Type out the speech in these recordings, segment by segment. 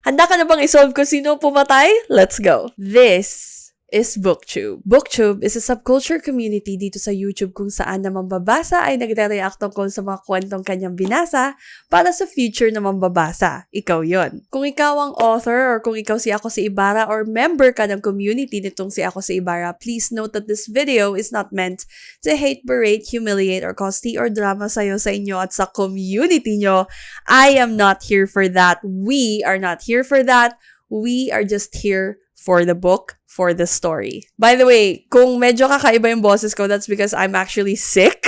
Handa ka na bang isolve kung sino pumatay? Let's go! This is BookTube. BookTube is a subculture community dito sa YouTube kung saan na mambabasa ay nagre-react tungkol sa mga kwentong kanyang binasa para sa future na mambabasa. Ikaw yon. Kung ikaw ang author or kung ikaw si Akosiibarra or member ka ng community nitong si Akosiibarra, please note that this video is not meant to hate, berate, humiliate, or cause tea or drama sa'yo, sa inyo at sa community nyo. I am not here for that. We are not here for that. We are just here for the book, for the story. By the way, kung medyo kakaiba yung boses ko, that's because I'm actually sick.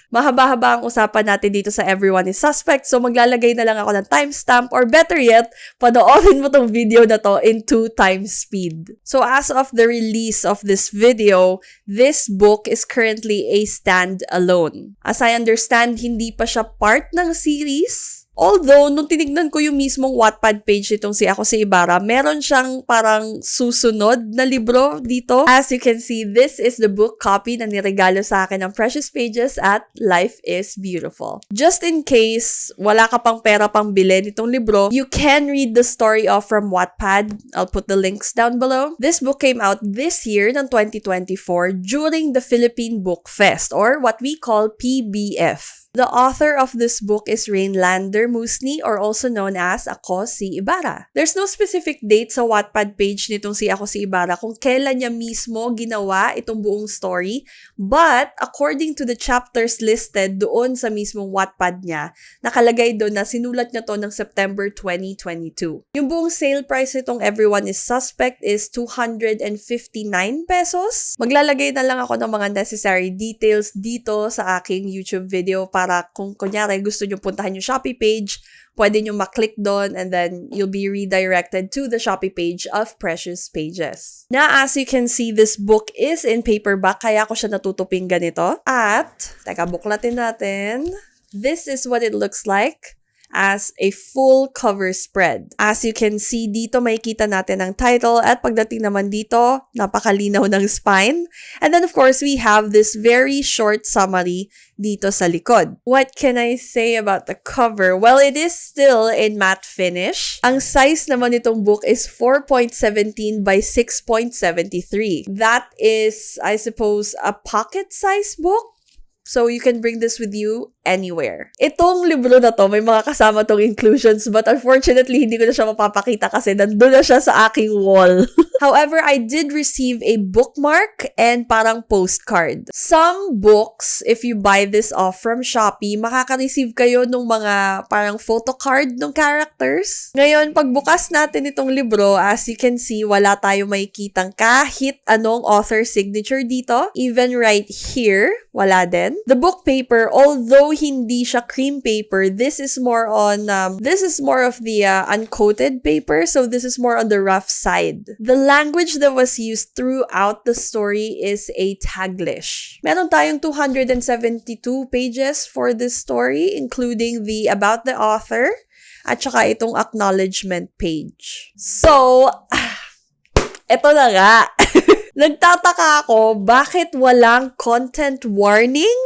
Mahaba-haba ang usapan natin dito sa Everyone is Suspect, so maglalagay na lang ako ng timestamp, or better yet, panoorin mo tong video na to in 2 times speed. So as of the release of this video, this book is currently a stand-alone. As I understand, hindi pa siya part ng series. Although, nung tinignan ko yung mismong Wattpad page nitong si Akosiibarra, meron siyang parang susunod na libro dito. As you can see, this is the book copy na niregalo sa akin ng Precious Pages at Life is Beautiful. Just in case wala ka pang pera pang bilhin nitong libro, you can read the story of from Wattpad. I'll put the links down below. This book came out this year, ng 2024, during the Philippine Book Fest, or what we call PBF. The author of this book is Rainlander Musni, or also known as Akosiibarra. There's no specific date sa Wattpad page nitong si Akosiibarra kung kailan niya mismo ginawa itong buong story, but according to the chapters listed doon sa mismong Wattpad niya, nakalagay doon na sinulat niya to ng September 2022. Yung buong sale price nitong Everyone is Suspect is 259 pesos. Maglalagay na lang ako ng mga necessary details dito sa aking YouTube video para kung kunyari gusto nyo puntahan yung Shopee page, pwede nyo maklik doon and then you'll be redirected to the Shopee page of Precious Pages. Now, as you can see, this book is in paperback, kaya ko siya natutuping ganito. At, teka, buklatin natin. This is what it looks like as a full cover spread. As you can see, dito makikita natin ang title at pagdating naman dito, napakalinaw ng spine. And then of course, we have this very short summary dito sa likod. What can I say about the cover? Well, it is still in matte finish. Ang size naman itong book is 4.17 by 6.73. That is, I suppose, a pocket size book. So you can bring this with you anywhere. Itong libro na to, may mga kasama tong inclusions, but unfortunately, hindi ko na siya mapapakita kasi nandun na siya sa aking wall. However, I did receive a bookmark and parang postcard. Some books, if you buy this off from Shopee, makaka-receive kayo ng mga parang photocard ng characters. Ngayon, pagbukas natin itong libro, as you can see, wala tayo makikitang kahit anong author signature dito. Even right here, wala din. The book paper, although hindi siya cream paper, this is more of the uncoated paper, so this is more on the rough side. The language that was used throughout the story is a Taglish. Meron tayong 272 pages for this story, including the about the author at saka itong acknowledgement page. So, eto na nga. Nagtataka ako, bakit walang content warning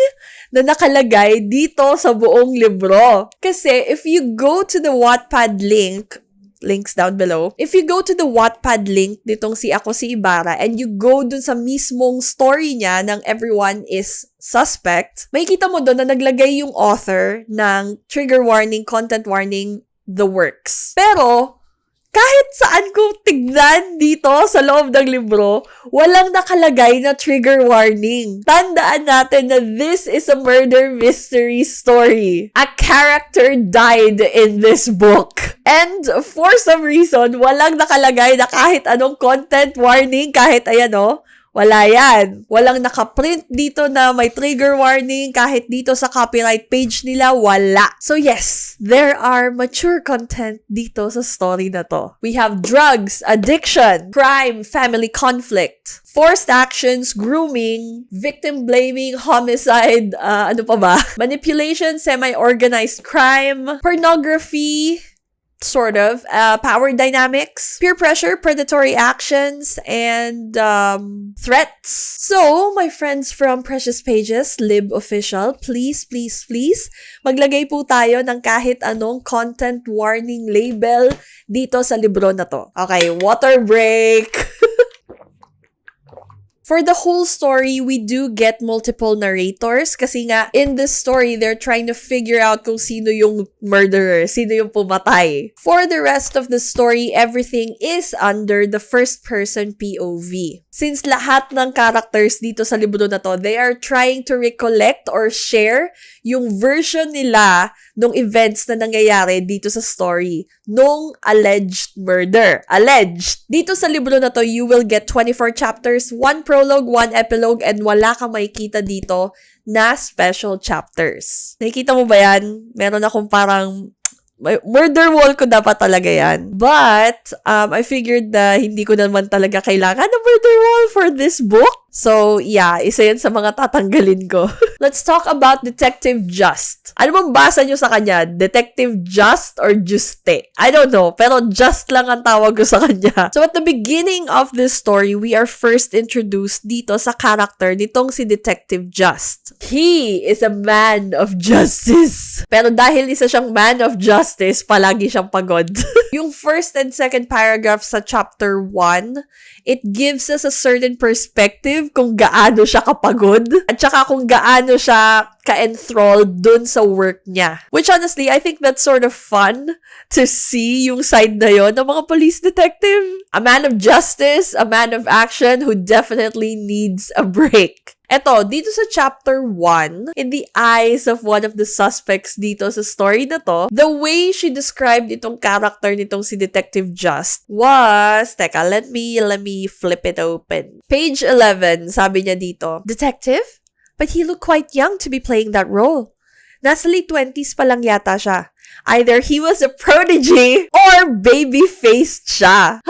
na nakalagay dito sa buong libro? Kasi if you go to the Wattpad link, links down below, if you go to the Wattpad link nitong si Akosiibarra and you go dun sa mismong story niya ng Everyone is Suspect, makikita mo dun na naglagay yung author ng trigger warning, content warning, the works. Pero, kahit saan ko tignan dito sa loob ng libro, walang nakalagay na trigger warning. Tandaan natin na this is a murder mystery story. A character died in this book. And for some reason, walang nakalagay na kahit anong content warning, kahit ayan o, wala yan. Walang nakaprint dito na may trigger warning. Kahit dito sa copyright page nila, wala. So yes, there are mature content dito sa story na to. We have drugs, addiction, crime, family conflict, forced actions, grooming, victim blaming, homicide, ano pa ba? Manipulation, semi-organized crime, pornography, sort of, power dynamics, peer pressure, predatory actions, and threats. So, my friends from Precious Pages, Lib Official, please, please, please, maglagay po tayo ng kahit anong content warning label dito sa libro na to. Okay, water break! For the whole story, we do get multiple narrators kasi nga, in this story, they're trying to figure out kung sino yung murderer, sino yung pumatay. For the rest of the story, everything is under the first-person POV. Since lahat ng characters dito sa libro na to, they are trying to recollect or share yung version nila nung events na nangyayari dito sa story nung alleged murder. Alleged! Dito sa libro na to, you will get 24 chapters, 1 prologue, 1 epilogue, and wala kang makikita dito na special chapters. Nakikita mo ba yan? Meron akong parang murder wall ko dapat talaga yan. But, I figured na hindi ko naman talaga kailangan ng murder wall for this book. So, yeah, isa yan sa mga tatanggalin ko. Let's talk about Detective Just. Ano bang basa nyo sa kanya? Detective Just or Juste? I don't know, pero Just lang ang tawag ko sa kanya. So, at the beginning of this story, we are first introduced dito sa character nitong si Detective Just. He is a man of justice. Pero dahil isa siyang man of justice, palagi siyang pagod. Yung first and second paragraph sa chapter 1, it gives us a certain perspective kung gaano siya kapagod at saka kung gaano siya ka-enthralled dun sa work niya. Which honestly, I think that's sort of fun to see yung side na yon ng mga police detective. A man of justice, a man of action who definitely needs a break. Eto, dito sa chapter 1, in the eyes of one of the suspects dito sa story na to, the way she described itong character nitong si Detective Just was, teka, let me flip it open. Page 11, sabi niya dito, Detective? But he looked quite young to be playing that role. Nasa late 20s pa lang yata siya. Either he was a prodigy or baby-faced siya.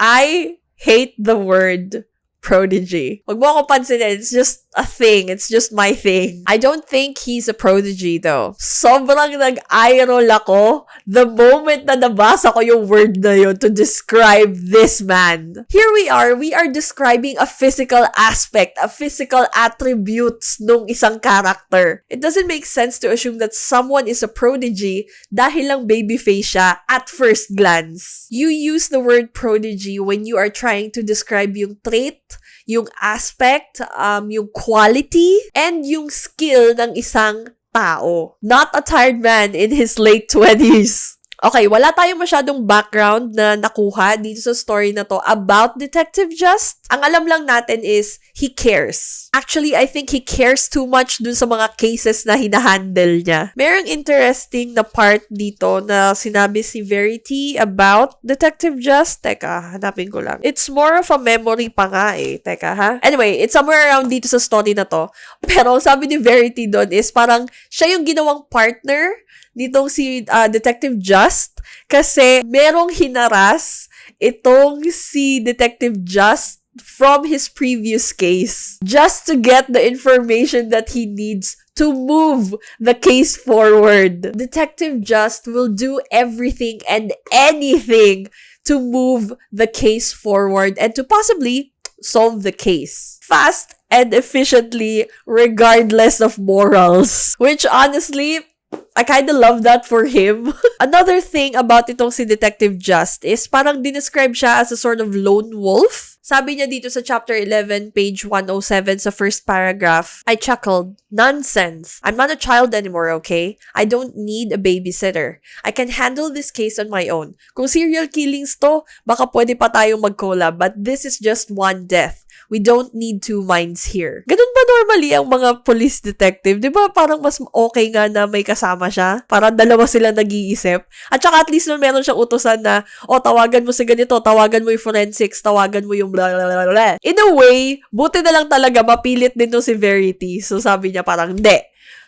I hate the word prodigy. Wag mo ako pansinin. It's just a thing. It's just my thing. I don't think he's a prodigy though. Sobrang nag-eye roll ako the moment na nabasa ko yung word na yun to describe this man. Here we are describing a physical aspect, a physical attributes nung isang character. It doesn't make sense to assume that someone is a prodigy dahil lang babyface siya at first glance. You use the word prodigy when you are trying to describe yung trait, yung aspect, yung quality, and yung skill ng isang tao. Not a tired man in his late 20s. Okay, wala tayong masyadong background na nakuha dito sa story na to about Detective Just. Ang alam lang natin is, he cares. Actually, I think he cares too much dun sa mga cases na hinahandle niya. Merong interesting na part dito na sinabi si Verity about Detective Just. Teka, hanapin ko lang. It's more of a memory pa nga eh. Teka ha? Anyway, it's somewhere around dito sa story na to. Pero sabi ni Verity doon is parang siya yung ginawang partner nitong si Detective Just kasi merong hinaras itong si Detective Just from his previous case just to get the information that he needs to move the case forward. Detective Just will do everything and anything to move the case forward and to possibly solve the case fast and efficiently regardless of morals. Which honestly, I kinda love that for him. Another thing about itong si Detective Just is parang dinescribe siya as a sort of lone wolf. Sabi niya dito sa chapter 11, page 107 sa first paragraph, I chuckled, nonsense. I'm not a child anymore, okay? I don't need a babysitter. I can handle this case on my own. Kung serial killings to, baka pwede pa tayong mag-collab, but this is just one death. We don't need two minds here. Ganun ba normally ang mga police detective? Di ba parang mas okay nga na may kasama siya? Parang dalawa sila nag-iisip. At saka at least meron siyang utusan na, tawagan mo si ganito, tawagan mo yung forensics, tawagan mo yung blah, blah, blah, blah. In a way, buti na lang talaga mapilit din to si Verity. So sabi niya parang, hindi.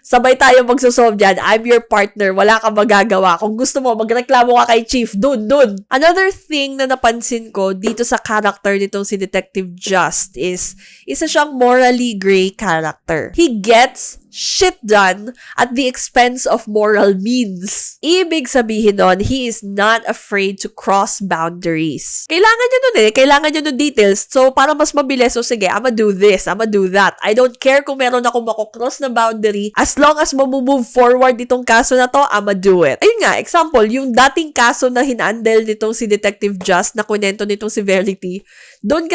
Sabay tayo magsosolve dyan. I'm your partner. Wala kang magagawa. Kung gusto mo, magreklamo ka kay Chief. Dun. Another thing na napansin ko dito sa character nitong si Detective Just is, isa siyang morally gray character. He gets shit done at the expense of moral means. Ibig sabihin nun, he is not afraid to cross boundaries. Kailangan nyo nun kailangan nyo nun details. So, para mas mabilis, so sige, I'ma do this, I'ma do that. I don't care kung meron akong makocross na boundary. As long as mamove forward itong kaso na to, I'ma do it. Ayun nga, example, yung dating kaso na hinandle nitong si Detective Just na kunento nitong si Verity, doon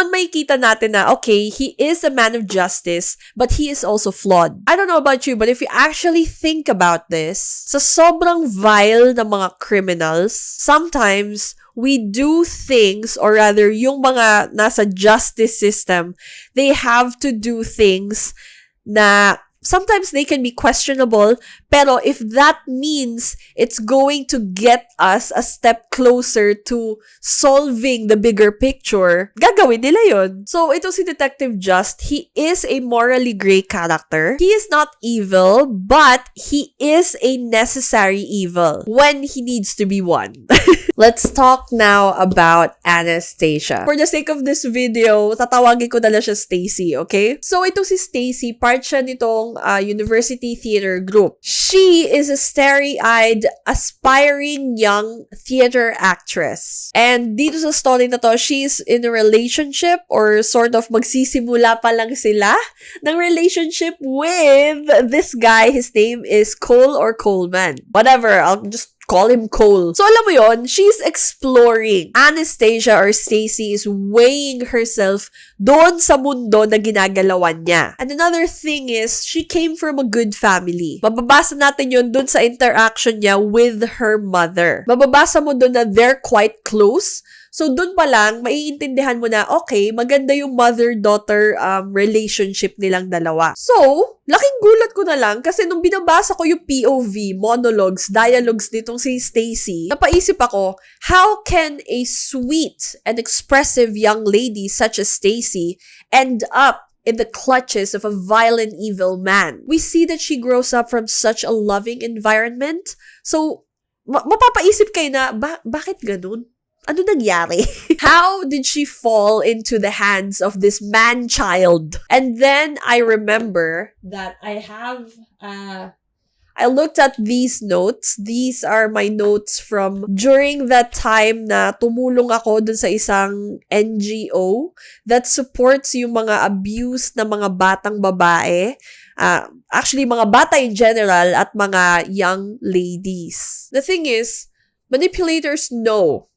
may kita natin na, okay, he is a man of justice, but he is also flawed. I don't know about you, but if you actually think about this, sa sobrang vile na mga criminals, sometimes we do things, or rather, yung mga nasa justice system, they have to do things na sometimes they can be questionable, pero if that means it's going to get us a step closer to solving the bigger picture, gagawin nila yun. So, ito si Detective Just, he is a morally gray character. He is not evil, but he is a necessary evil when he needs to be one. Let's talk now about Anastacia. For the sake of this video, tatawagin ko na lang siya Stacy, okay? So, ito si Stacy, part siya nitong university theater group. She is a starry-eyed, aspiring young theater actress. And dito sa story na to, she's in a relationship or sort of magsisimula pa lang sila ng relationship with this guy. His name is Cole or Coleman. Whatever, I'll just call him Cole. So, alam mo yon, she's exploring. Anastacia or Stacy is weighing herself doon sa mundo na ginagalawan niya. And another thing is, she came from a good family. Mababasa natin yon doon sa interaction niya with her mother. Mababasa mo doon na they're quite close. So, dun pa lang, maiintindihan mo na, okay, maganda yung mother-daughter relationship nilang dalawa. So, laking gulat ko na lang kasi nung binabasa ko yung POV, monologues, dialogues nitong si Stacy, napaisip ako, how can a sweet and expressive young lady such as Stacy end up in the clutches of a violent, evil man? We see that she grows up from such a loving environment. So, mapapaisip kayo na, bakit ganun? Ano nangyari? How did she fall into the hands of this man-child? And then I remember that I looked at these notes. These are my notes from during that time na tumulong ako dun sa isang NGO that supports yung mga abused na mga batang babae. Actually, mga bata in general at mga young ladies. The thing is, manipulators know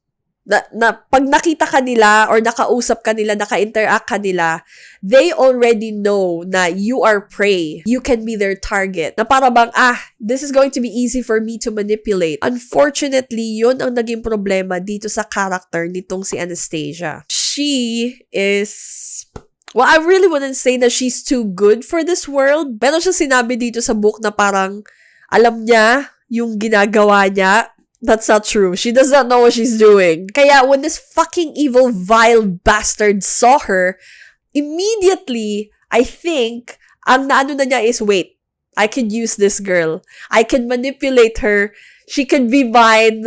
na pag nakita ka nila or nakausap ka nila, naka-interact ka nila, they already know na you are prey. You can be their target. Na para bang, this is going to be easy for me to manipulate. Unfortunately, yun ang naging problema dito sa character nitong si Anastacia. She is... Well, I really wouldn't say that she's too good for this world. Pero siya sinabi dito sa book na parang alam niya yung ginagawa niya. That's not true. She does not know what she's doing. Kaya when this fucking evil, vile bastard saw her, immediately, I think, ang naano na niya is, wait, I could use this girl. I can manipulate her. She could be mine.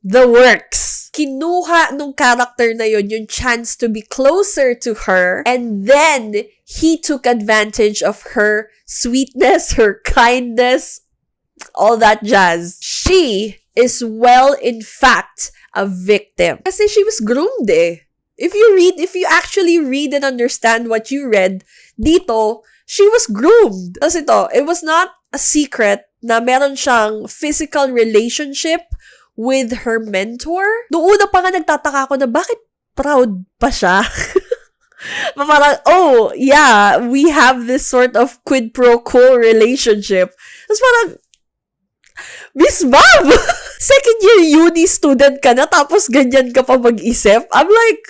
The works. Kinuha nung character na yon yung chance to be closer to her, and then he took advantage of her sweetness, her kindness, all that jazz. She is in fact, a victim. Kasi she was groomed eh. If you actually read and understand what you read, dito, she was groomed. Kasi it was not a secret na meron siyang physical relationship with her mentor. Noong una pa nga nagtataka ako na bakit proud pa siya? Parang, oh, yeah, we have this sort of quid pro quo relationship. Tapos parang, Miss Bob! Second year uni student ka na tapos ganyan ka pa mag-isip? I'm like,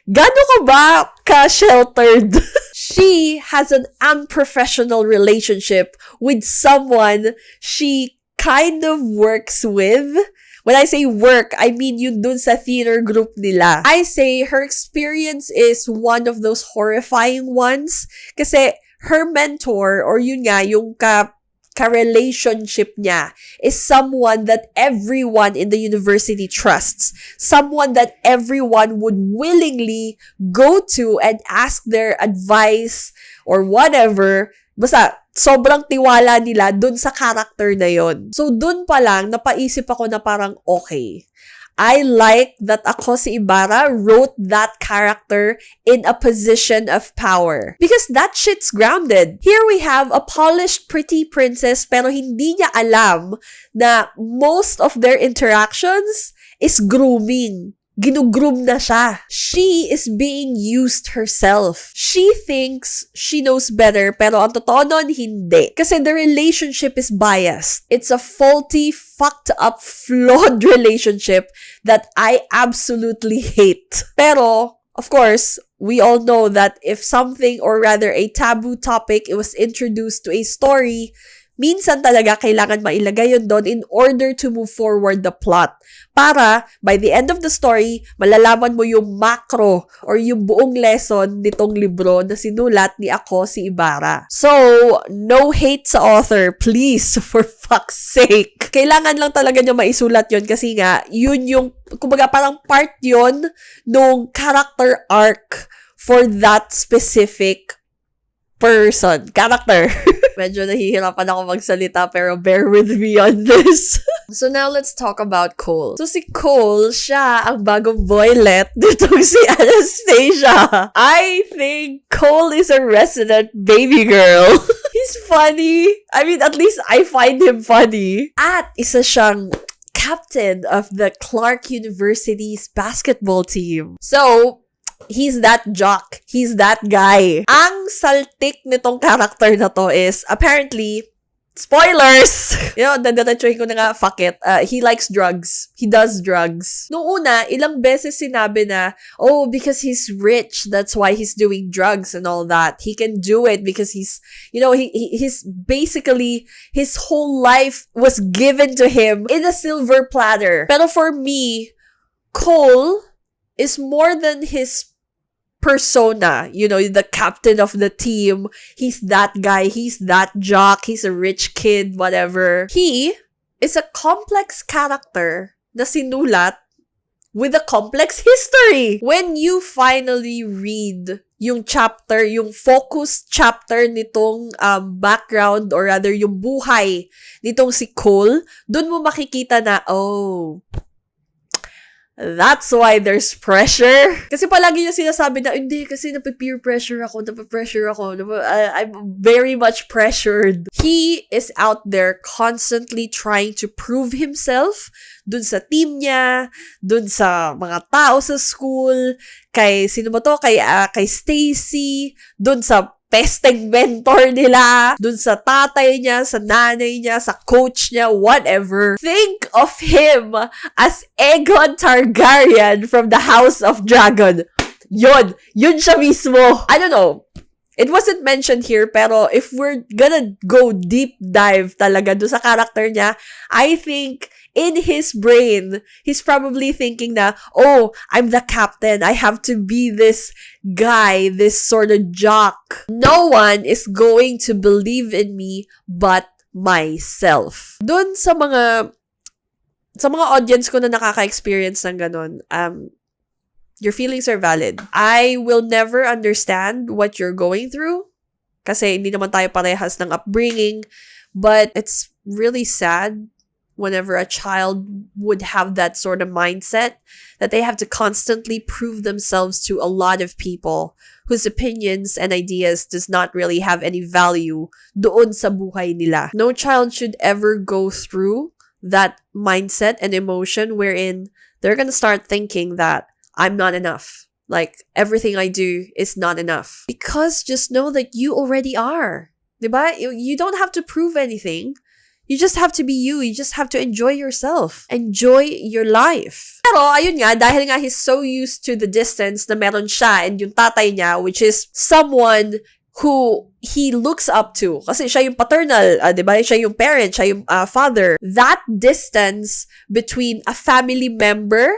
gano'n ka ba ka-sheltered? She has an unprofessional relationship with someone she kind of works with. When I say work, I mean yun dun sa theater group nila. I say her experience is one of those horrifying ones. Kasi her mentor, or yun nga, yung ka-relationship niya is someone that everyone in the university trusts. Someone that everyone would willingly go to and ask their advice or whatever. Basta, sobrang tiwala nila dun sa character na yon. So, dun pa lang, napaisip ako na parang, okay, I like that Akosiibarra wrote that character in a position of power. Because that shit's grounded. Here we have a polished, pretty princess pero hindi niya alam na most of their interactions is grooming. Ginugroom na siya. She is being used herself. She thinks she knows better, pero ang totoo nun, hindi. Kasi the relationship is biased. It's a faulty, fucked up, flawed relationship that I absolutely hate. Pero, of course, we all know that if something, or rather a taboo topic, it was introduced to a story, minsan talaga kailangan mailagay yun doon in order to move forward the plot. Para, by the end of the story, malalaman mo yung macro or yung buong lesson nitong libro na sinulat ni Akosiibarra. So, no hate sa author, please, for fuck's sake. Kailangan lang talaga niya maisulat yun kasi nga, yun yung, kumbaga parang part yun nung character arc for that specific character. Medyo nahihirapan ako magsalita pero bear with me on this. So now let's talk about Cole. So si Cole, siya ang bagong boylet nitong si Anastacia. I think Cole is a resident baby girl. He's funny. I mean, at least I find him funny. At isa siyang captain of the Clark University's basketball team. So, he's that jock. He's that guy. Ang saltik nitong character na to is, apparently, spoilers! Dadatachoy ko na nga, fuck it. He likes drugs. He does drugs. Noong una, ilang beses sinabi na, oh, because he's rich, that's why he's doing drugs and all that. He can do it because he's basically, his whole life was given to him in a silver platter. Pero for me, Cole is more than his persona, the captain of the team. He's that guy, he's that jock, he's a rich kid, whatever. He is a complex character na sinulat with a complex history. When you finally read yung chapter, yung focus chapter nitong background or rather yung buhay nitong si Cole, dun mo makikita na, oh, that's why there's pressure. Kasi palagi niya sinasabi na, hindi, kasi nape-peer pressure ako. I'm very much pressured. He is out there constantly trying to prove himself dun sa team niya, dun sa mga tao sa school, kay, sino ba to? Kay Stacy, dun sa pesteng mentor nila, dun sa tatay niya, sa nanay niya, sa coach niya, whatever. Think of him as Aegon Targaryen from the House of Dragon. Yun siya mismo. I don't know. It wasn't mentioned here, pero if we're gonna go deep dive talaga dun sa character niya, I think in his brain, he's probably thinking na, oh, I'm the captain. I have to be this guy, this sort of jock. No one is going to believe in me but myself. Doon sa mga audience ko na nakaka-experience ng ganun, your feelings are valid. I will never understand what you're going through kasi hindi naman tayo parehas ng upbringing, but it's really sad whenever a child would have that sort of mindset that they have to constantly prove themselves to a lot of people whose opinions and ideas does not really have any value doon sa buhay nila. No child should ever go through that mindset and emotion wherein they're gonna start thinking that I'm not enough. Like, everything I do is not enough. Because just know that you already are. Diba? You don't have to prove anything. You just have to be you. You just have to enjoy yourself. Enjoy your life. Pero, ayun nga, dahil nga he's so used to the distance na meron siya and yung tatay niya, which is someone who he looks up to. Kasi siya yung paternal, diba? Siya yung parent, siya yung father. That distance between a family member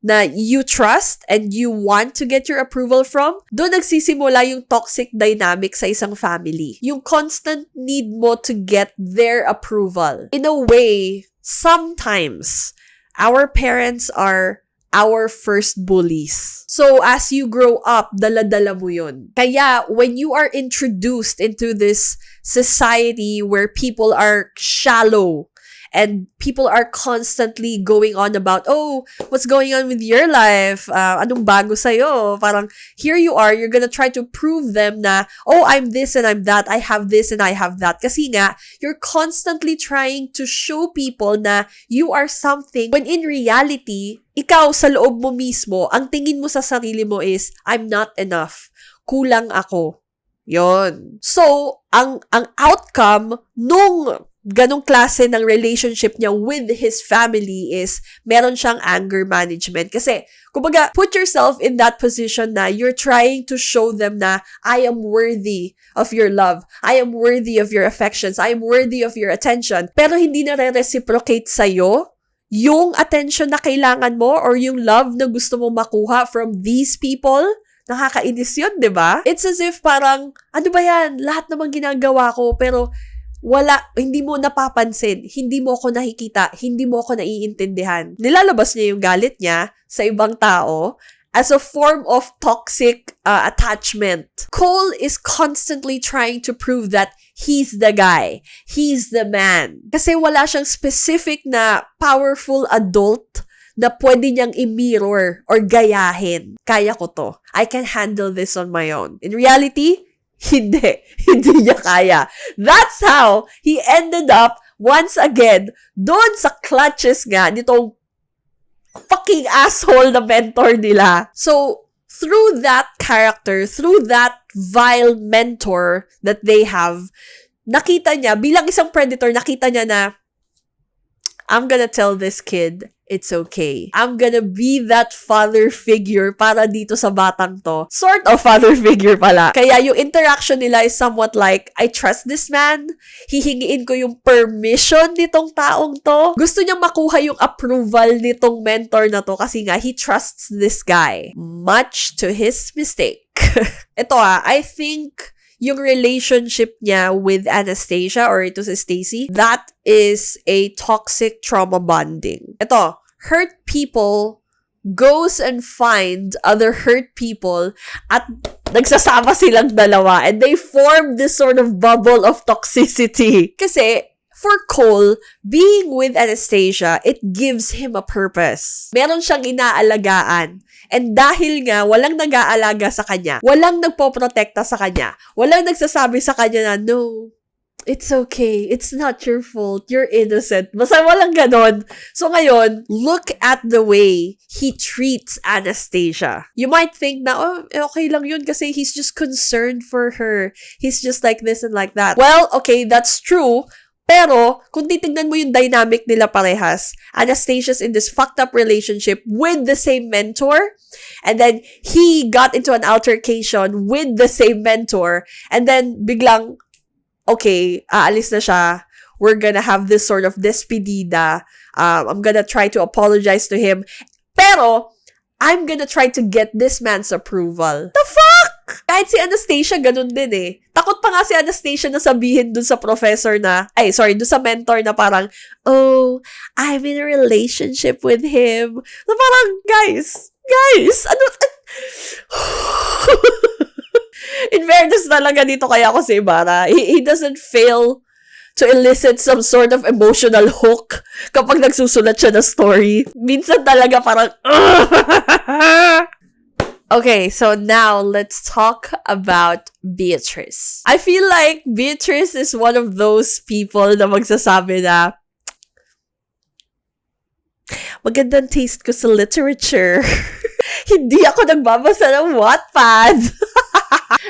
na you trust and you want to get your approval from, doon nagsisimula yung toxic dynamic sa isang family. Yung constant need mo to get their approval. In a way, sometimes, our parents are our first bullies. So, as you grow up, dala-dala mo yun. Kaya, when you are introduced into this society where people are shallow, and people are constantly going on about, oh, what's going on with your life? Anong bago sa'yo? Parang, here you are, you're gonna try to prove them na, oh, I'm this and I'm that, I have this and I have that. Kasi nga, you're constantly trying to show people na you are something, when in reality, ikaw sa loob mo mismo, ang tingin mo sa sarili mo is, I'm not enough. Kulang ako. Yon. So, ang outcome nung ganong klase ng relationship niya with his family is meron siyang anger management. Kasi, kumbaga, put yourself in that position na you're trying to show them na I am worthy of your love. I am worthy of your affections. I am worthy of your attention. Pero hindi na re-reciprocate sa'yo yung attention na kailangan mo or yung love na gusto mo makuha from these people. Nakakainis yun, di ba? It's as if parang, ano ba yan? Lahat namang ginagawa ko, pero hindi mo napapansin, hindi mo ako nakikita, hindi mo ako naiintindihan. Nilalabas niya yung galit niya sa ibang tao as a form of toxic attachment. Cole is constantly trying to prove that he's the guy. He's the man. Kasi wala siyang specific na powerful adult na pwede niyang i-mirror or gayahin. Kaya ko to. I can handle this on my own. In reality, hindi niya kaya. That's how he ended up, once again, doon sa clutches nga, nitong fucking asshole na mentor nila. So, through that character, through that vile mentor that they have, nakita niya, bilang isang predator, nakita niya na, I'm gonna tell this kid, it's okay. I'm gonna be that father figure para dito sa batang to. Sort of father figure pala. Kaya yung interaction nila is somewhat like, I trust this man. Hihingiin ko yung permission nitong taong to. Gusto niyang makuha yung approval nitong mentor na to kasi nga, he trusts this guy. Much to his mistake. Ito I think yung relationship niya with Anastacia or ito si Stacy, that is a toxic trauma bonding. Ito, hurt people goes and find other hurt people at nagsasama silang dalawa and they form this sort of bubble of toxicity. Kasi, for Cole, being with Anastacia, it gives him a purpose. Meron siyang inaalagaan. And dahil nga, walang nag-aalaga sa kanya, walang nagpoprotekta sa kanya, walang nagsasabi sa kanya na, no, it's okay, it's not your fault, you're innocent. Basta walang ganon. So ngayon, look at the way he treats Anastacia. You might think na, oh, okay lang yun kasi he's just concerned for her. He's just like this and like that. Well, okay, that's true. Pero, kung titignan mo yung dynamic nila parehas, Anastacia's in this fucked up relationship with the same mentor, and then he got into an altercation with the same mentor, and then biglang, okay, aalis na siya, we're gonna have this sort of despedida, I'm gonna try to apologize to him, pero, I'm gonna try to get this man's approval. The fuck? Kahit si Anastacia, ganun din eh. Takot pa nga si Anastacia na sabihin dun sa professor na, dun sa mentor na parang, oh, I'm in a relationship with him. Na parang, guys, ano? In fairness talaga dito kay Akosiibarra, he doesn't fail to elicit some sort of emotional hook kapag nagsusulat siya ng story. Minsan talaga parang, Okay, so now let's talk about Beatrice. I feel like Beatrice is one of those people na magsasabi na, magandang taste ko sa literature. Hindi ako nagbabasa ng Wattpad.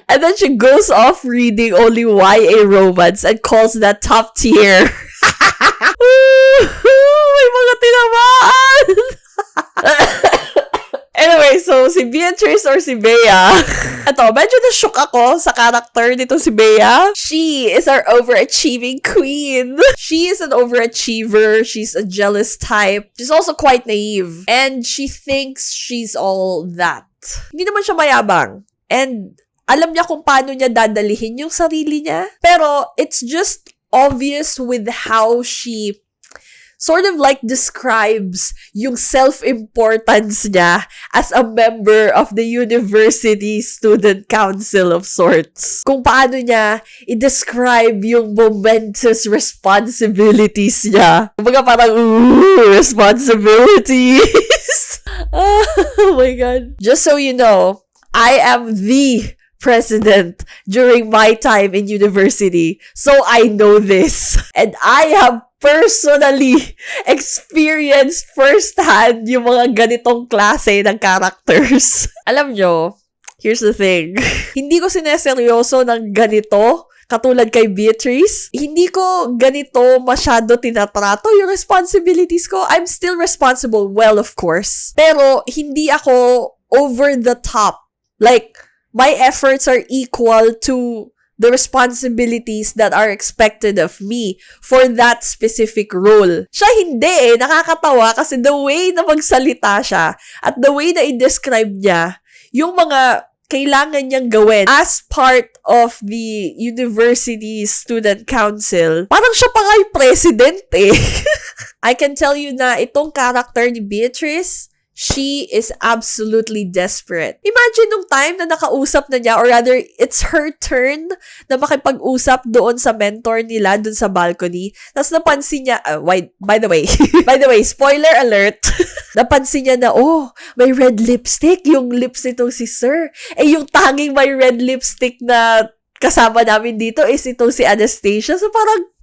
And then she goes off reading only YA romance and calls that top tier. May mga tinamaan! Anyway, so si Beatrice or si Bea, medyo na-shock ako sa character nito si Bea. She is our overachieving queen. She is an overachiever. She's a jealous type. She's also quite naive. And she thinks she's all that. Hindi naman siya mayabang. And alam niya kung paano niya dadalihin yung sarili niya. Pero it's just obvious with how she sort of like describes yung self-importance niya as a member of the university student council of sorts. Kung paano niya i-describe yung momentous responsibilities niya. Kumbaga parang, responsibilities! Oh my God. Just so you know, I am the president during my time in university. So I know this. And I have personally experienced firsthand yung mga ganitong klase ng characters. Alam nyo, here's the thing. Hindi ko sineseryoso ng ganito katulad kay Beatrice. Hindi ko ganito masyado tinatrato yung responsibilities ko. I'm still responsible, well, of course. Pero hindi ako over the top. Like, my efforts are equal to the responsibilities that are expected of me for that specific role. Siya hindi nakakatawa kasi the way na magsalita siya at the way na i-describe niya yung mga kailangan niyang gawin as part of the university student council. Parang siya pa nga yung president I can tell you na itong character ni Beatrice, she is absolutely desperate. Imagine nung time na nakausap na niya, or rather, it's her turn na makipag-usap doon sa mentor nila, doon sa balcony. Tapos napansin niya, by the way, spoiler alert, napansin niya na, may red lipstick, yung lips nitong si Sir. Yung tanging may red lipstick na kasama namin dito is itong si Anastacia. So parang,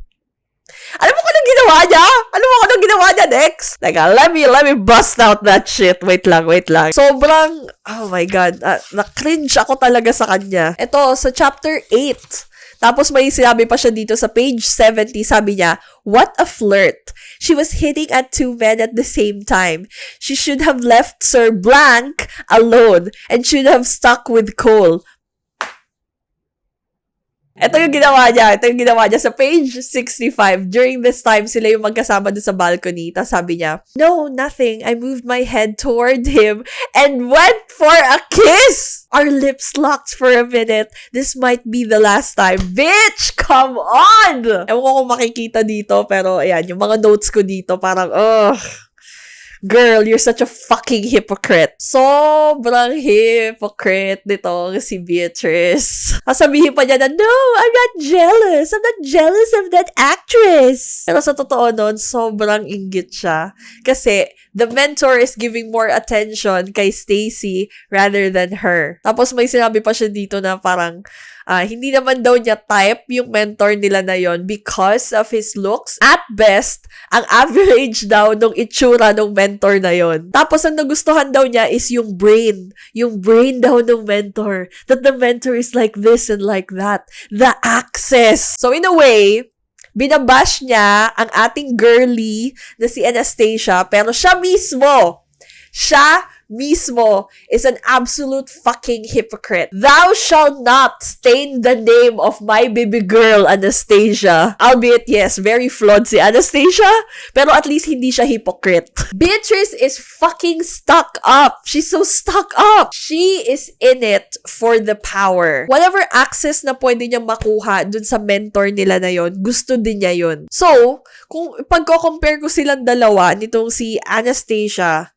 alam mo kung anong ginawa niya? Alam mo kung anong ginawa niya next? Teka, let me bust out that shit. Wait lang. Sobrang, oh my God, na-cringe ako talaga sa kanya. Ito, sa chapter 8, tapos may sinabi pa siya dito sa page 70, sabi niya, what a flirt. She was hitting at 2 men at the same time. She should have left Sir Blank alone and should have stuck with Cole. Ito yung ginawa niya sa page 65. During this time, sila yung magkasama doon sa balcony. Tapos sabi niya, no, nothing. I moved my head toward him and went for a kiss. Our lips locked for a minute. This might be the last time. Bitch, come on! Ewan ko kung makikita dito, pero ayan, yung mga notes ko dito, parang, girl, you're such a fucking hypocrite. Sobrang hypocrite nito si Beatrice. Sabihin pa niya na, no, I'm not jealous. I'm not jealous of that actress. Pero sa totoo nun, sobrang inggit siya. Kasi the mentor is giving more attention kay Stacy rather than her. Tapos may sinabi pa siya dito na parang, hindi naman daw niya type yung mentor nila na yon because of his looks. At best, ang average daw nung itsura ng mentor na yon. Tapos ang nagustuhan daw niya is yung brain. Yung brain daw ng mentor. That the mentor is like this and like that. The access. So in a way, binabash niya ang ating girly na si Anastacia, pero siya mismo is an absolute fucking hypocrite. Thou shalt not stain the name of my baby girl, Anastacia. Albeit, yes, very flawed si Anastacia, pero at least hindi siya hypocrite. Beatrice is fucking stuck up. She's so stuck up. She is in it for the power. Whatever access na pwede niyang makuha dun sa mentor nila na yon, gusto din niya yon. So, kung pagko-compare ko silang dalawa, nitong si Anastacia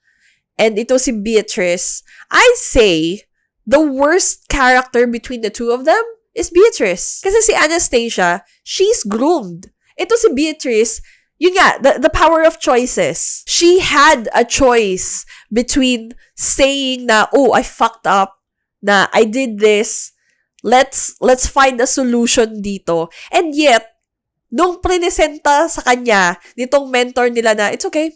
and ito si Beatrice, I say the worst character between the two of them is Beatrice. Kasi si Anastacia, she's groomed. Ito si Beatrice, yun nga, the power of choices. She had a choice between saying na, I fucked up, na I did this, let's find a solution dito. And yet, nung prinesenta sa kanya, nitong mentor nila na, it's okay.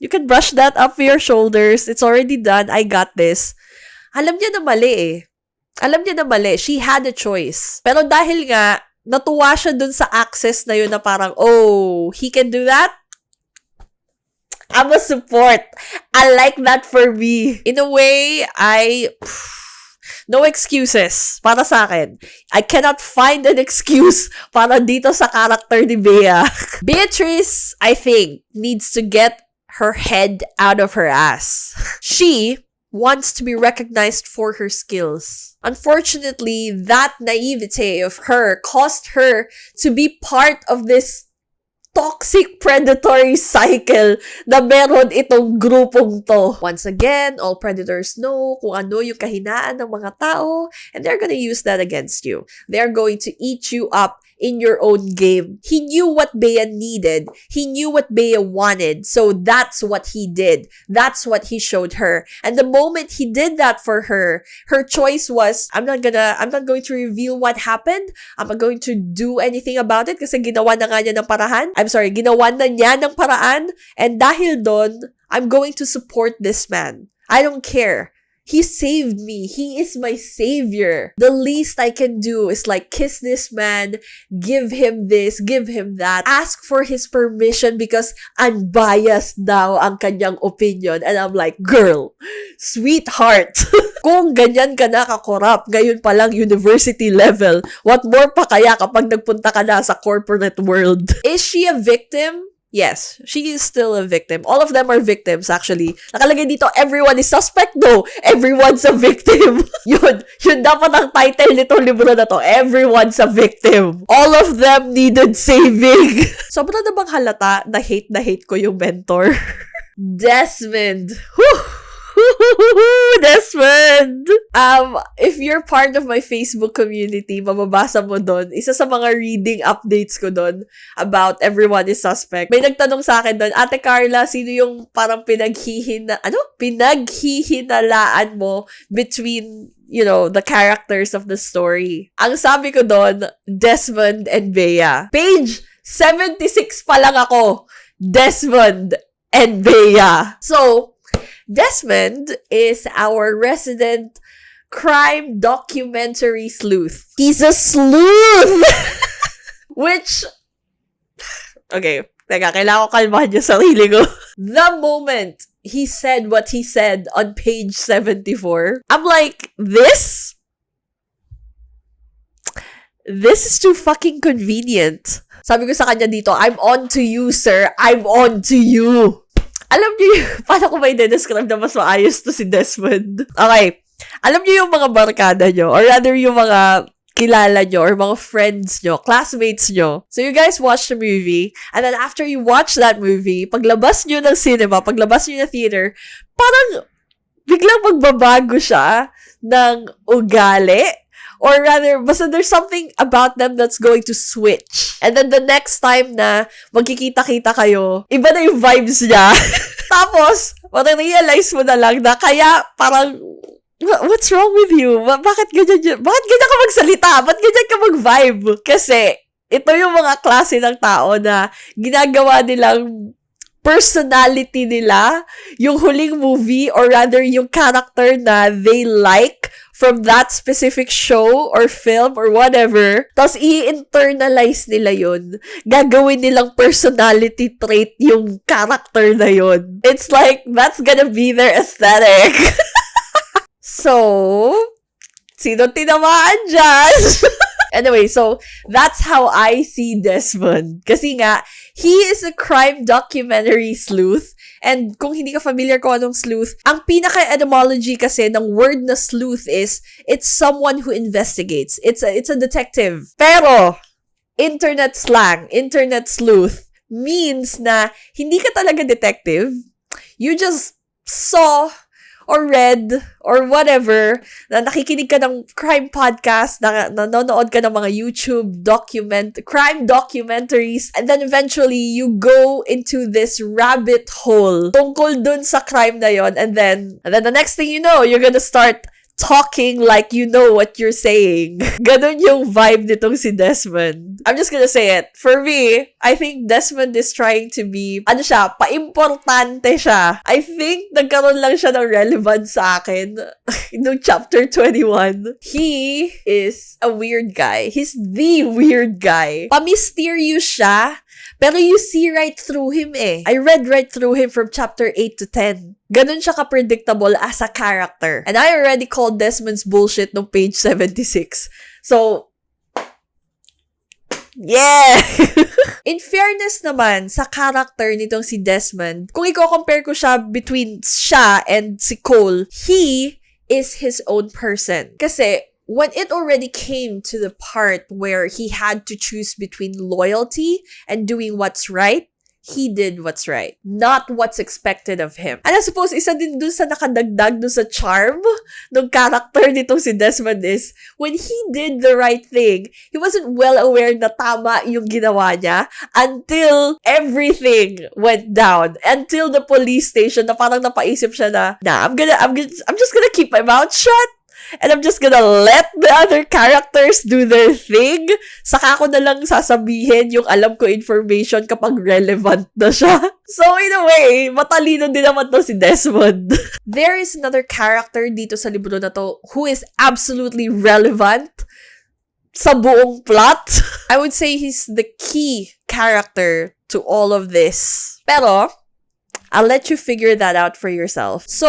You can brush that up your shoulders. It's already done. I got this. Alam niya na mali. She had a choice. Pero dahil nga, natuwa siya dun sa access na yun na parang, he can do that? I'm a support. I like that for me. In a way, no excuses para sa akin. I cannot find an excuse para dito sa character ni Bea. Beatrice, I think, needs to get her head out of her ass. She wants to be recognized for her skills. Unfortunately, that naivete of her caused her to be part of this toxic predatory cycle na meron itong grupong to. Once again, all predators know kung ano yung kahinaan ng mga tao, and they're gonna use that against you. They're going to eat you up in your own game. He knew what Bea needed. He knew what Bea wanted. So that's what he did. That's what he showed her. And the moment he did that for her, her choice was, I'm not going to reveal what happened. I'm not going to do anything about it kasi ginawa na nga niya ng paraan. Ginawa na niya ng paraan. And dahil doon, I'm going to support this man. I don't care. He saved me. He is my savior. The least I can do is like kiss this man, give him this, give him that, ask for his permission because unbiased daw ang kanyang opinion. And I'm like, girl, sweetheart. Kung ganyan ka na ka-corrupt, ngayon pa lang university level, what more pa kaya kapag nagpunta ka na sa corporate world? Is she a victim? Yes, she is still a victim. All of them are victims, actually. Nakalagay dito, everyone is suspect. No, everyone's a victim. yun dapat ang title nitong libro na to. Everyone's a victim. All of them needed saving. Sobra na bang halata na hate ko yung mentor? Desmond. Whew! Desmond! If you're part of my Facebook community, mababasa mo doon. Isa sa mga reading updates ko doon about everyone is suspect. May nagtanong sa akin doon, Ate Karla, sino yung parang pinaghihinalaan mo between, you know, the characters of the story? Ang sabi ko doon, Desmond and Bea. Page 76 pa lang ako. Desmond and Bea. So, Desmond is our resident crime documentary sleuth. He's a sleuth! Which, okay, teka, kailangan ko kalmahan yung sarili ko. The moment he said what he said on page 74, I'm like, this is too fucking convenient. Sabi ko sa kanya dito, I'm on to you, sir. I'm on to you. Alam niyo, paano ko ba i-describe na mas maayos to si Desmond? Okay. Alam niyo yung mga barkada nyo, or rather yung mga kilala nyo, or mga friends nyo, classmates nyo. So you guys watch the movie, and then after you watch that movie, paglabas nyo ng cinema, paglabas nyo ng theater, parang biglang magbabago siya ng ugali. Or rather, basta there's something about them that's going to switch. And then the next time na magkikita-kita kayo, iba na yung vibes niya. Tapos, realize mo na lang na kaya parang, what's wrong with you? Bakit ganyan ka magsalita? Bakit ganyan ka mag-vibe? Kasi, ito yung mga klase ng tao na ginagawa nilang personality nila, yung huling movie, or rather yung character na they like from that specific show or film or whatever, tapos i-internalize nila yun. Gagawin nilang personality trait yung character na yun. It's like, that's gonna be their aesthetic. So, sino tinamaan dyan? Anyway, so, that's how I see Desmond. Kasi nga, he is a crime documentary sleuth. And kung hindi ka familiar kung anong sleuth, ang pinaka-etymology kasi ng word na sleuth is, it's someone who investigates. It's a detective. Pero, internet slang, internet sleuth, means na hindi ka talaga detective. You just saw or read or whatever, na nakikinig ka ng crime podcast, na nanonood ka ng mga YouTube crime documentaries, and then eventually you go into this rabbit hole tungkol dun sa crime na yon, and then the next thing you know, you're gonna start talking like you know what you're saying. Ganun yung vibe nitong si Desmond. I'm just gonna say it. For me, I think Desmond is trying to be, paimportante siya. I think nagkaroon lang siya ng relevance sa akin nung chapter 21. He is a weird guy. He's the weird guy. Pa-mysterious siya, pero you see right through him eh. I read right through him from chapter 8 to 10. Ganun siya ka-predictable as a character. And I already called Desmond's bullshit no page 76. So, yeah! In fairness naman, sa character nitong si Desmond, kung i-compare ko siya between siya and si Cole, he is his own person. Kasi, when it already came to the part where he had to choose between loyalty and doing what's right, he did what's right, not what's expected of him. And I suppose, isa din dun sa nakadagdag dun sa charm ng character nitong si Desmond is, when he did the right thing, he wasn't well aware na tama yung ginawa niya until everything went down. Until the police station na parang napaisip siya na, I'm just gonna keep my mouth shut. And I'm just gonna let the other characters do their thing. Saka ko na lang sasabihin yung alam ko information kapag relevant na siya. So, in a way, matalino din naman to si Desmond. There is another character dito sa libro na to who is absolutely relevant sa buong plot. I would say he's the key character to all of this. Pero, I'll let you figure that out for yourself. So,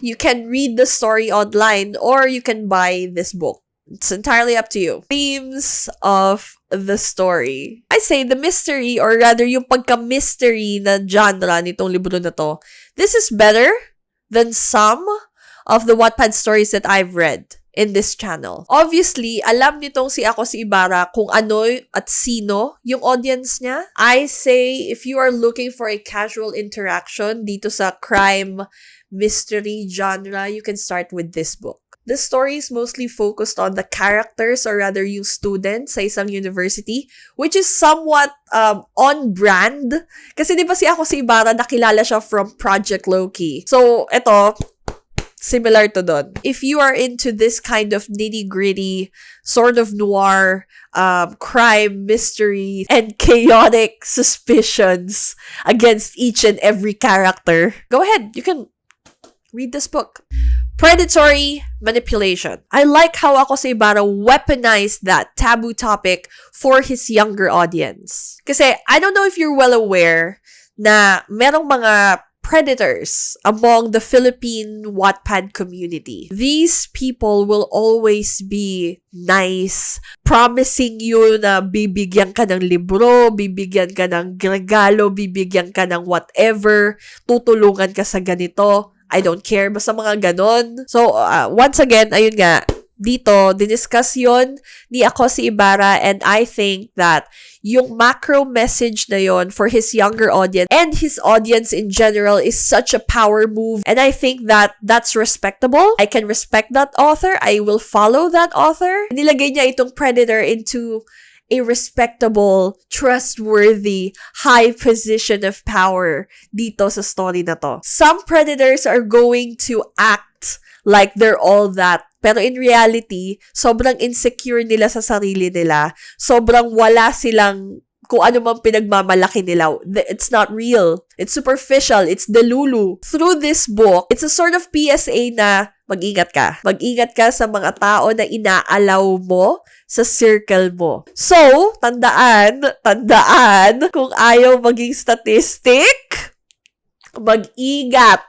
you can read the story online or you can buy this book. It's entirely up to you. Themes of the story. I say the mystery, or rather yung pagka-mystery na genre nitong libro na to, this is better than some of the Wattpad stories that I've read in this channel. Obviously, alam nitong si Akosiibarra kung ano at sino yung audience niya. I say, if you are looking for a casual interaction dito sa crime mystery genre, you can start with this book. The story is mostly focused on the characters, or rather yung students sa isang university, which is somewhat on brand. Kasi di ba si Akosiibarra, nakilala siya from Project Loki. So, eto, similar to dun. If you are into this kind of nitty-gritty, sort of noir, crime, mystery, and chaotic suspicions against each and every character, go ahead. You can read this book. Predatory manipulation. I like how Akosiibarra weaponized that taboo topic for his younger audience. Kasi, I don't know if you're well aware na merong mga predators among the Philippine Wattpad community. These people will always be nice, promising you na bibigyan ka ng libro, bibigyan ka ng regalo, bibigyan ka ng whatever, tutulungan ka sa ganito. I don't care, basta mga ganon. So, once again, ayun nga, dito, diniscuss yun ni Akosiibarra, and I think that yung macro message na yon for his younger audience and his audience in general is such a power move, and I think that that's respectable. I can respect that author. I will follow that author. Nilagay niya itong predator into a respectable, trustworthy, high position of power dito sa story na to. Some predators are going to act like they're all that. Pero in reality, sobrang insecure nila sa sarili nila. Sobrang wala silang kung ano mang pinagmamalaki nila. It's not real. It's superficial. It's delulu. Through this book, it's a sort of PSA na mag-ingat ka. Mag-ingat ka sa mga tao na inaalaw mo sa circle mo. So, tandaan, kung ayaw maging statistic, mag-ingat.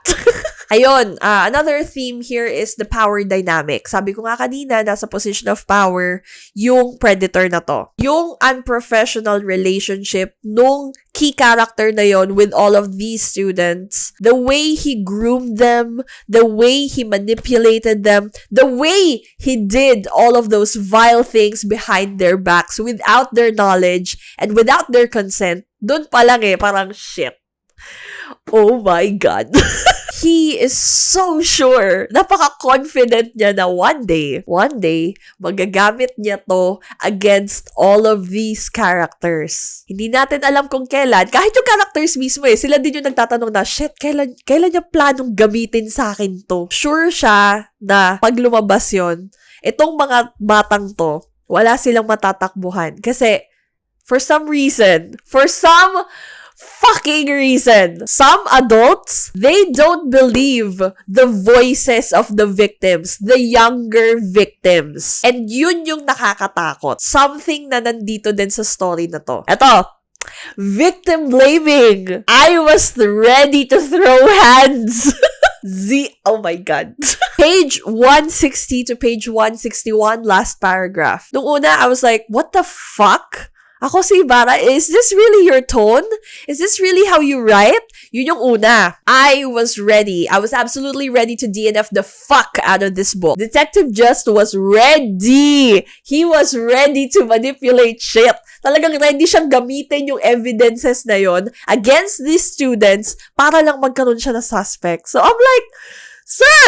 Ayun, another theme here is the power dynamic. Sabi ko nga kanina, nasa position of power yung predator na to. Yung unprofessional relationship nung key character na yon with all of these students, the way he groomed them, the way he manipulated them, the way he did all of those vile things behind their backs without their knowledge and without their consent, dun pa lang parang shit. Oh my God. He is so sure, napaka-confident niya na one day, magagamit niya to against all of these characters. Hindi natin alam kung kailan. Kahit yung characters mismo sila din yung nagtatanong na, shit, kailan niya planong gamitin sa akin to? Sure siya na pag lumabas yon, itong mga batang to, wala silang matatakbuhan. Kasi, for some fucking reason, some adults, they don't believe the voices of the victims, the younger victims. And yun yung nakakatakot. Something na nandito din sa story na to. Eto, victim blaming. I was ready to throw hands. Oh my God. Page 160 to page 161, last paragraph. Nung una, I was like, what the fuck? Akosiibarra, is this really your tone? Is this really how you write? Yun yung una. I was ready. I was absolutely ready to DNF the fuck out of this book. Detective Just was ready. He was ready to manipulate shit. Talagang ready siyang gamitin yung evidences na yon against these students para lang magkaroon siya ng suspect. So I'm like, sir,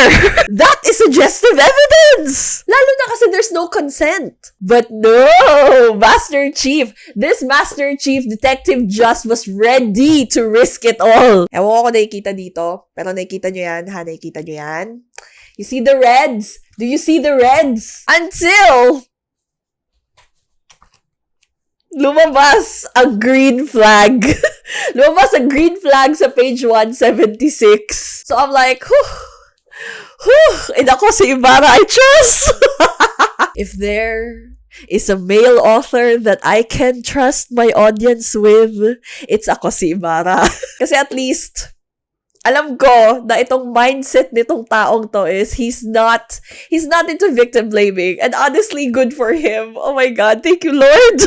that is suggestive evidence! Lalo na kasi there's no consent. But no, Master Chief. This Master Chief Detective Just was ready to risk it all. Ewan ko kung nakikita dito. Pero nakikita nyo yan, ha? Nakikita nyo yan? You see the reds? Do you see the reds? Until lumabas a green flag. Lumabas a green flag sa page 176. So I'm like, in Akosiibarra, I trust. If there is a male author that I can trust my audience with, it's Akosiibarra. Kasi at least, alam ko na itong mindset nitong taong to is he's not into victim blaming. And honestly, good for him. Oh my God, thank you, Lord.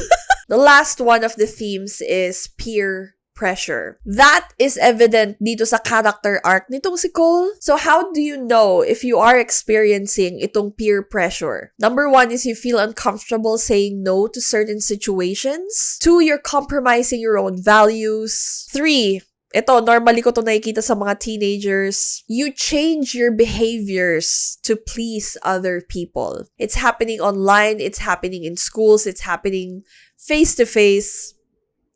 The last one of the themes is peer pressure. That is evident dito sa character arc nitong si Cole. So how do you know if you are experiencing itong peer pressure? Number 1 is you feel uncomfortable saying no to certain situations. 2, you're compromising your own values. 3, ito, normally ko to nakikita sa mga teenagers. You change your behaviors to please other people. It's happening online, it's happening in schools, it's happening face-to-face.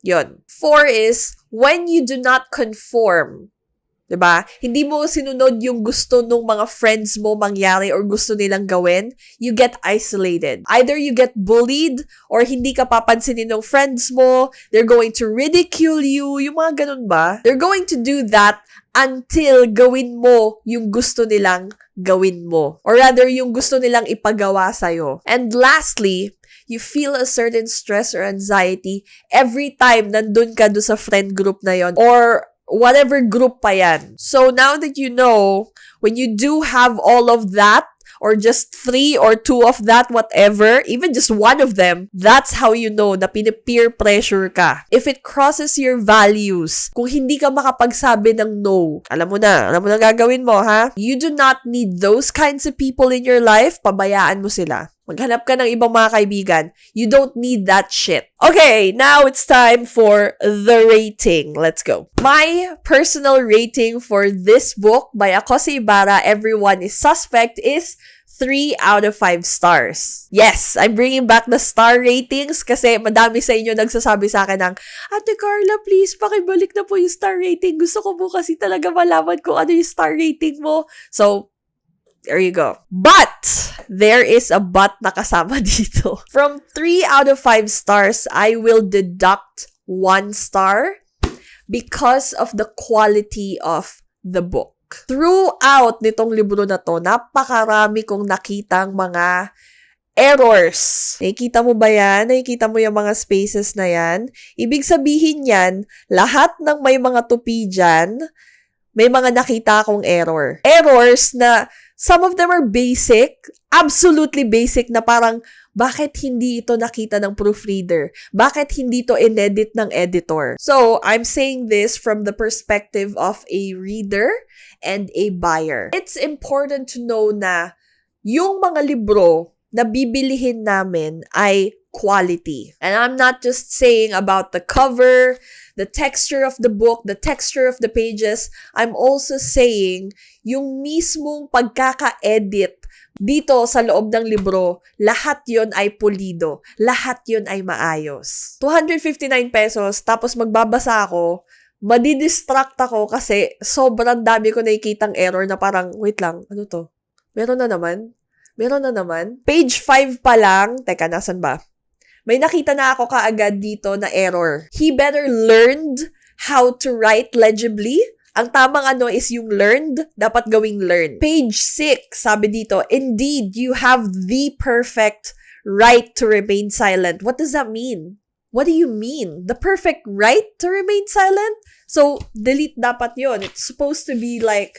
Yun. 4 is, when you do not conform, diba? Hindi mo sinunod yung gusto ng mga friends mo mangyari or gusto nilang gawin, you get isolated. Either you get bullied or hindi ka papansinin ng friends mo, they're going to ridicule you, yung mga ganun ba? They're going to do that until gawin mo yung gusto nilang gawin mo. Or rather, yung gusto nilang ipagawa sa'yo. And lastly, you feel a certain stress or anxiety every time nandun ka doon sa friend group na yon or whatever group pa yan. So now that you know, when you do have all of that, or just 3 or 2 of that, whatever, even just one of them, that's how you know na pinipeer pressure ka. If it crosses your values, kung hindi ka makapagsabi ng no, alam mo na gagawin mo, ha? You do not need those kinds of people in your life, pabayaan mo sila. Maghanap ka ng ibang mga kaibigan. You don't need that shit. Okay, now it's time for the rating. Let's go. My personal rating for this book by Akosiibarra, Everyone is Suspect, is 3 out of 5 stars. Yes, I'm bringing back the star ratings kasi madami sa inyo nagsasabi sa akin ng, Ate Carla, please, pakibalik na po yung star rating. Gusto ko po kasi talaga malaman kung ano yung star rating mo. So, there you go. But, there is a but na kasama dito. From 3 out of 5 stars, I will deduct 1 star because of the quality of the book. Throughout nitong libro na to, napakarami kong nakitang mga errors. Nakikita mo ba yan? Nakikita mo yung mga spaces na yan? Ibig sabihin yan, lahat ng may mga tupi dyan, may mga nakita akong error. Errors na some of them are basic, absolutely basic, na parang, bakit hindi ito nakita ng proofreader? Bakit hindi ito inedit ng editor? So, I'm saying this from the perspective of a reader and a buyer. It's important to know na yung mga libro na bibilihin namin ay quality. And I'm not just saying about the cover, the texture of the book, the texture of the pages. I'm also saying yung mismong pagkaka-edit dito sa loob ng libro, lahat yon ay pulido. Lahat yon ay maayos. 259 pesos, tapos magbabasa ako, madidistract ako kasi sobrang dami ko nakikitang error na parang, wait lang, ano to? Meron na naman? Page 5 pa lang, teka, nasan ba? May nakita na ako kaagad dito na error. He better learned how to write legibly. Ang tamang ano is yung learned, dapat gawing learn. Page 6, sabi dito, indeed, you have the perfect right to remain silent. What does that mean? What do you mean? The perfect right to remain silent? So, delete dapat yon. It's supposed to be like,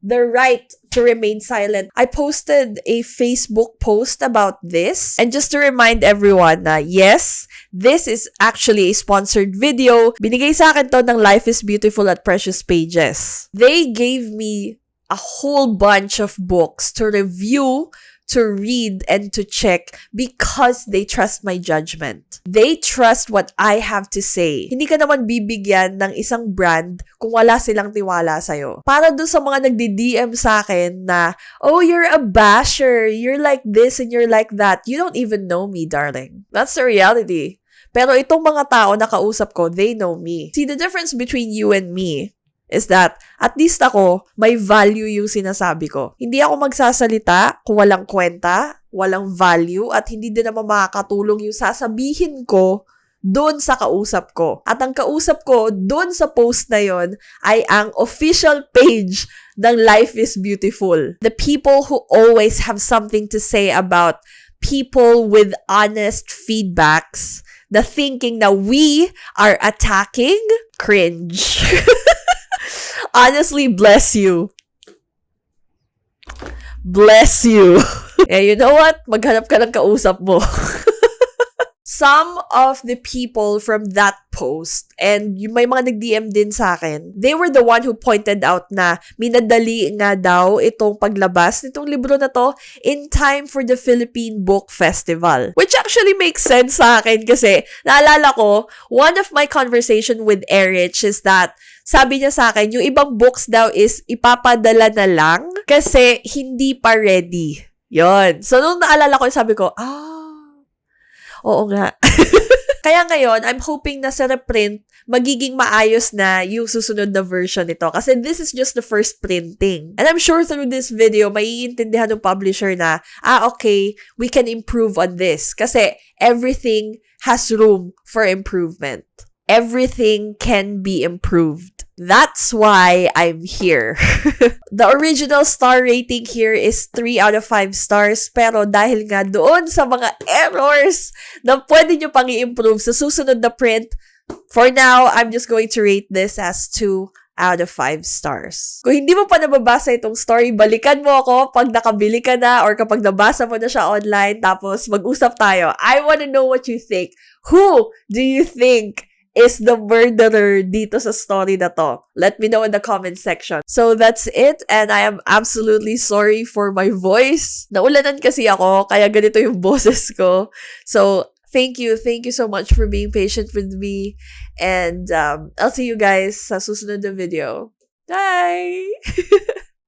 the right to remain silent. I posted a Facebook post about this. And just to remind everyone na yes, this is actually a sponsored video. Binigay sa akin to ng Life is Beautiful at Precious Pages. They gave me a whole bunch of books to review, to read, and to check because they trust my judgment. They trust what I have to say. Hindi ka naman bibigyan ng isang brand kung wala silang tiwala sa'yo. Para dun sa mga nagdi-DM sa akin na, oh, you're a basher, you're like this and you're like that. You don't even know me, darling. That's the reality. Pero itong mga tao na kausap ko, they know me. See, the difference between you and me is that at least ako, may value yung sinasabi ko. Hindi ako magsasalita kung walang kwenta, walang value, at hindi din naman makakatulong yung sasabihin ko doon sa kausap ko. At ang kausap ko doon sa post na yon ay ang official page ng Life is Beautiful. The people who always have something to say about people with honest feedbacks. The thinking that we are attacking, cringe. Honestly, bless you. Bless you. Yeah, you know what? Maghanap ka ng kausap mo. Some of the people from that post, and yung may mga nag-DM din sa akin, they were the one who pointed out na minadali nga daw itong paglabas nitong libro na to in time for the Philippine Book Festival. Which actually makes sense sa akin kasi naalala ko, one of my conversation with Erich is that sabi niya sa akin, yung ibang books daw is ipapadala na lang kasi hindi pa ready. Yon. So, nung naalala ko, sabi ko, oo nga. Kaya ngayon, I'm hoping na sa reprint, magiging maayos na yung susunod na version nito. Kasi this is just the first printing. And I'm sure through this video, maiintindihan ng publisher na, okay, we can improve on this. Kasi everything has room for improvement. Everything can be improved. That's why I'm here. The original star rating here is 3 out of 5 stars. Pero dahil nga doon sa mga errors na pwede nyo pang i-improve sa susunod na print, for now, I'm just going to rate this as 2 out of 5 stars. Kung hindi mo pa nababasa itong story, balikan mo ako pag nakabili ka na or kapag nabasa mo na siya online, tapos mag-usap tayo. I wanna know what you think. Who do you think is the murderer dito sa story na to? Let me know in the comment section. So that's it, and I am absolutely sorry for my voice. Naulanan kasi ako, kaya ganito yung boses ko. So, thank you so much for being patient with me, and I'll see you guys sa susunod na video. Bye!